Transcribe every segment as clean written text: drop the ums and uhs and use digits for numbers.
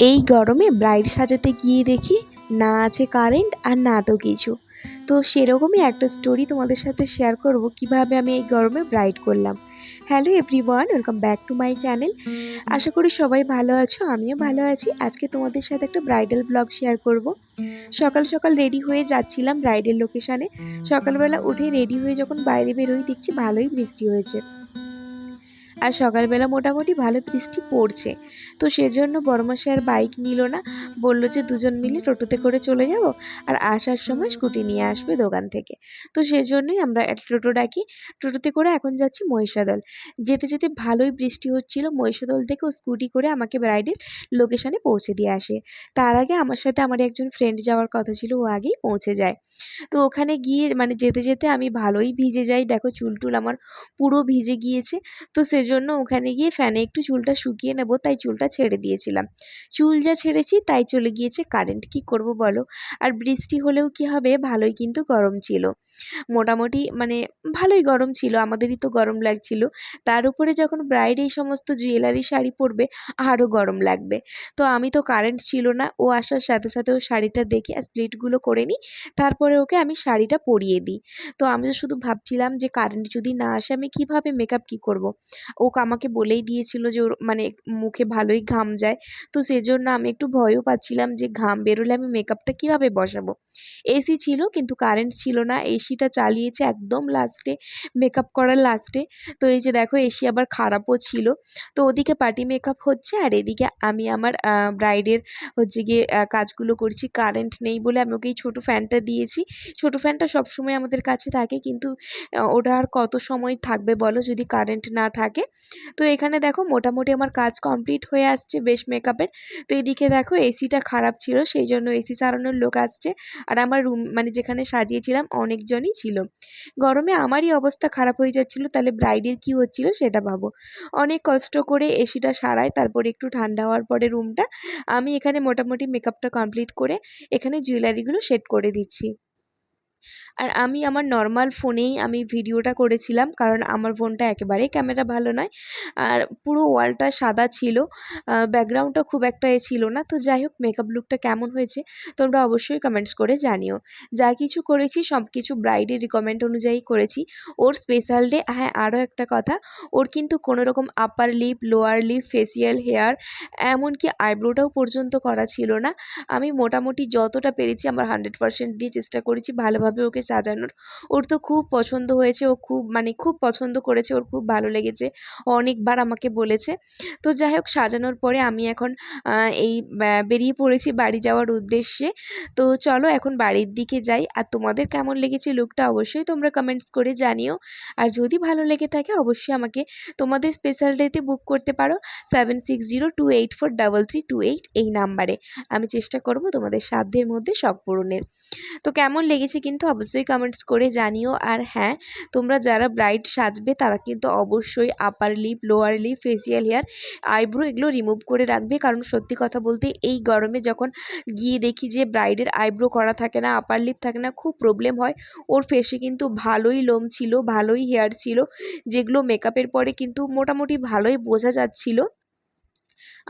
এই গরমে ব্রাইড সাজাতে গিয়ে দেখি না আছে কারেন্ট আর না তো কিছু। তো সেরকমই একটা স্টোরি তোমাদের সাথে শেয়ার করব কিভাবে আমি এই গরমে ব্রাইড করলাম। Hello everyone, welcome back to my channel. আশা করি সবাই ভালো আছো, আমিও ভালো আছি। আজকে তোমাদের সাথে একটা ব্রাইডাল ব্লগ শেয়ার করব। সকাল সকাল রেডি হয়ে যাচ্ছিলাম ব্রাইডের লোকেশানে। সকালবেলা উঠে রেডি হয়ে যখন বাইরে বেরোই দেখছি ভালোই বৃষ্টি হয়েছে। আর সকালবেলা মোটামুটি ভালো বৃষ্টি পড়ছে। তো সেজন্য বড়মশাই আর বাইক নিল না, বলল যে দুজন মিলে টোটোতে করে চলে যাব, আর আসার সময় স্কুটি নিয়ে আসবে দোকান থেকে। তো সেজন্যই আমরা একটা টোটো ডাকি। টোটোতে করে এখন যাচ্ছি মহিষাদল। যেতে যেতে ভালোই বৃষ্টি হচ্ছিল। মহিষাদল থেকে ও স্কুটি করে আমাকে ব্রাইডের লোকেশানে পৌঁছে দিয়ে আসে। তার আগে আমার সাথে আমার একজন ফ্রেন্ড যাওয়ার কথা ছিল, ও আগেই পৌঁছে যায়। তো ওখানে গিয়ে যেতে যেতে আমি ভালোই ভিজে যাই। দেখো চুল টুল আমার পুরো ভিজে গিয়েছে। তো সেজন্য ওখানে গিয়ে ফ্যানে একটু চুলটা শুকিয়ে নেব, তাই চুলটা ছেড়ে দিয়েছিলাম। চুল যা ছেড়েছি তাই চলে গিয়েছে কারেন্ট। কি করব বলো। আর বৃষ্টি হলেও কি হবে, ভালোই কিন্তু গরম ছিল। মোটামুটি ভালোই গরম ছিল, আমাদেরই তো গরম লাগছিল। তার উপরে যখন ব্রাইড এই সমস্ত জুয়েলারি শাড়ি পরবে আরও গরম লাগবে। তো আমি তো কারেন্ট ছিল না, ও আসার সাথে সাথে ও শাড়িটা দেখে স্প্লিটগুলো করে নিই, তারপরে ওকে আমি শাড়িটা পরিয়ে দিই। তো আমি তো শুধু ভাবছিলাম যে কারেন্ট যদি না আসে আমি কিভাবে মেকআপ কি করব। ও আমাকে বলেই দিয়েছিল যে ওর মুখে ভালোই ঘাম যায়। তো সেজন্য আমি একটু ভয়ও পাচ্ছিলাম যে ঘাম বেরোলে আমি মেকআপটা কিভাবে বসাবো। এসি ছিল কিন্তু কারেন্ট ছিল না, এসিটা চালিয়েছে একদম লাস্টে, মেকআপ করার লাস্টে। তো এই যে দেখো এসি আবার খারাপও ছিল। তো ওদিকে পার্টি মেকআপ হচ্ছে আর এদিকে আমি আমার ব্রাইডের গিয়ে কাজগুলো করছি। কারেন্ট নেই বলে আমি ওকে এই ছোটো ফ্যানটা দিয়েছি। ছোটো ফ্যানটা সবসময় আমাদের কাছে থাকে, কিন্তু ওটা আর কত সময় থাকবে বলো যদি কারেন্ট না থাকে। তো এখানে দেখো মোটামুটি আমার কাজ কমপ্লিট হয়ে আসছে বেশ মেকআপের। তো এদিকে দেখো এসিটা খারাপ ছিল, সেই জন্য এসি চালানোর লোক আসছে। আর আমার রুম যেখানে সাজিয়েছিলাম অনেকজনই ছিল। গরমে আমারই অবস্থা খারাপ হয়ে যাচ্ছিল, তাহলে ব্রাইডের কি হচ্ছিল সেটা ভাবো। অনেক কষ্ট করে এসিটা সারায়, তারপরে একটু ঠান্ডা হওয়ার পরে রুমটা আমি এখানে মোটামুটি মেকআপটা কমপ্লিট করে এখানে জুয়েলারিগুলো সেট করে দিচ্ছি। আর আমি আমার নর্মাল ফোনেই আমি ভিডিওটা করেছিলাম, কারণ আমার ফোনটা একেবারেই ক্যামেরা ভালো নয়। আর পুরো ওয়ালটা সাদা ছিল, ব্যাকগ্রাউন্ডটা খুব একটা ছিল না। তো যাই হোক, মেকআপ লুকটা কেমন হয়েছে তোমরা অবশ্যই কমেন্টস করে জানিও। যা কিছু করেছি সব কিছু ব্রাইডের রিকমেন্ড অনুযায়ী করেছি। ওর স্পেশাল ডে, হ্যাঁ আরও একটা কথা, ওর কিন্তু কোনো রকম upper lip, lower lip, facial, hair, এমনকি আইব্রোটাও পর্যন্ত করা ছিল না। আমি মোটামুটি যতটা পেরেছি আমার 100% দিয়ে চেষ্টা করেছি ভালোভাবে ওকে সাজানোর। ওর তো খুব পছন্দ হয়েছে, ও খুব খুব পছন্দ করেছে, ওর খুব ভালো লেগেছে, অনেকবার আমাকে বলেছে। তো যাই হোক, সাজানোর পরে আমি এখন এই বেরিয়ে পড়েছি বাড়ি যাওয়ার উদ্দেশ্যে। তো চলো এখন বাড়ির দিকে যাই। আর তোমাদের কেমন লেগেছে লুকটা অবশ্যই তোমরা কমেন্টস করে জানিও। আর যদি ভালো লেগে থাকে অবশ্যই আমাকে তোমাদের স্পেশাল ডেতে বুক করতে পারো 7602843328 এই নাম্বারে। আমি চেষ্টা করব তোমাদের সাধ্যের মধ্যে শখ পূরণের। তো কেমন লেগেছে কিন্তু অবশ্যই কমেন্টস করে জানিও। আর হ্যাঁ, তোমরা যারা ব্রাইড সাজবে তারা কিন্তু অবশ্যই upper lip, lower lip, facial, hair, eyebrow এগুলো রিমুভ করে রাখবে। কারণ সত্যি কথা বলতে এই গরমে যখন গিয়ে দেখি যে ব্রাইডের আইব্রো করা থাকে না, আপার লিপ থাকে না, খুব প্রবলেম হয়। ওর ফেসে কিন্তু ভালোই লোম ছিল, ভালোই হেয়ার ছিল, যেগুলো মেকআপের পরে কিন্তু মোটামুটি ভালোই বোঝা যাচ্ছিল।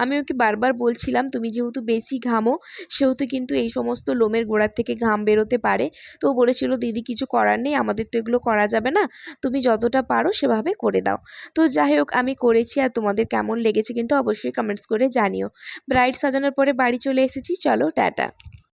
আমি ওকে বারবার বলছিলাম তুমি যেহেতু বেশি ঘামো সেহেতু কিন্তু এই সমস্ত লোমের গোড়ার থেকে ঘাম বেরোতে পারে। তো ও বলেছিল দিদি কিছু করার নেই, আমাদের তো এগুলো করা যাবে না, তুমি যতটা পারো সেভাবে করে দাও। তো যাই হোক আমি করেছি। আর তোমাদের কেমন লেগেছে কিন্তু অবশ্যই কমেন্টস করে জানিও। ব্রাইড সাজানোর পরে বাড়ি চলে এসেছি, চলো টাটা।